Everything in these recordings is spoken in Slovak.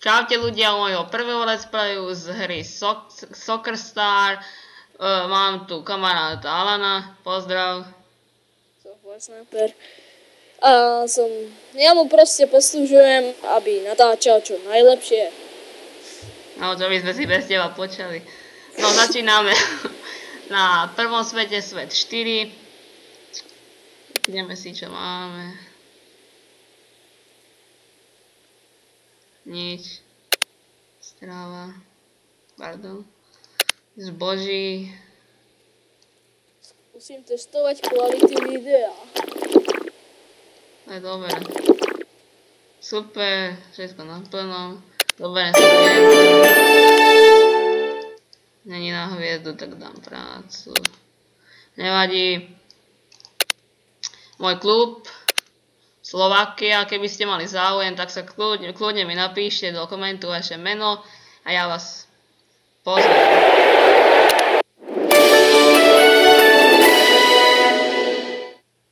Čaute ľudia môjho prvého let's playu z hry Soccer Star. Mám tu kamaráta Alana, pozdrav. Sniper. A ja mu proste poslúžujem, aby natáčal čo najlepšie. No, čo by sme si bez teba počali. No, začíname na prvom svete, svet 4. Ideme si, čo máme. Nič. Strava. Pardon. Zboží. Musím testovať kvalitu videa. To je dobré. Super. Všetko naplno. Dobre, není na hviezdu, tak dám prácu. Nevadí. Môj klub Slovakia, keby ste mali záujem, tak sa kľudne mi napíšte do komentu vaše meno a ja vás pozvem.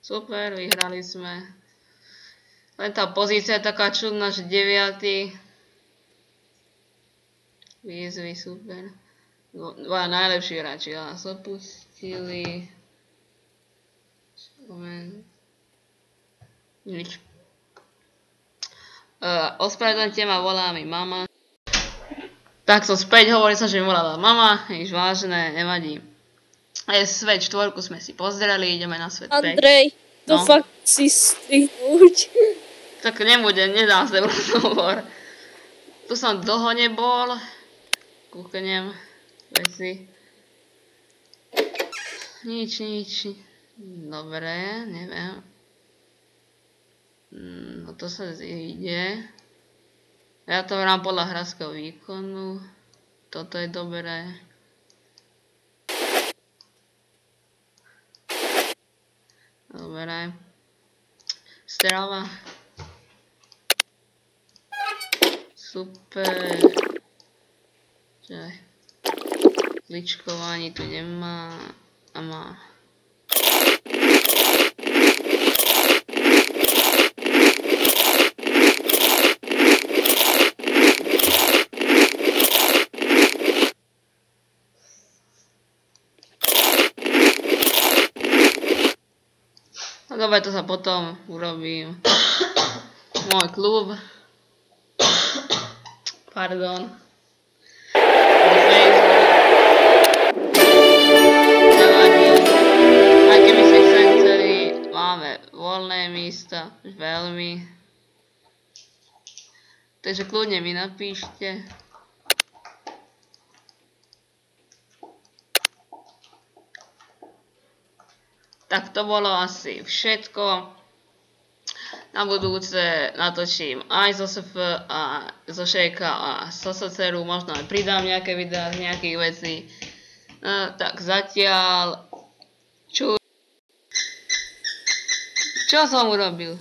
Super, vyhrali sme. Len tá pozícia je taká čudná, že 9. Výzvy, super. Dvaja najlepší hráči nás opustili. Moment. Nič. Ospravedlňte ma, volá mi mama. Tak som späť, hovorí sa, že mi volala mama. Nič vážne, nevadí. Svet 4 sme si pozreli, ideme na svet 5. Andrej, to fakt si strihnúť. Tak nebudem, nedám sa rozhovor. Tu som dlho nebol. Kúknem veci. Nič. Dobre, neviem. No to sa ide. Ja to hrám podľa hráčskeho výkonu. Toto je dobré. Dobre. Strava. Super. Čaj. Kličkovanie tu nemá. A má. Dobre, to sa potom urobím. Môj klub. Pardon. Aj keby ste chceli, máme voľné místa. Veľmi. Takže kľudne mi napíšte. Tak to bolo asi všetko. Na budúce natočím aj zo SF a zo Šejka a zo SCRu. Možno aj pridám nejaké videá z nejakých vecí. No, tak zatiaľ. Čo som urobil?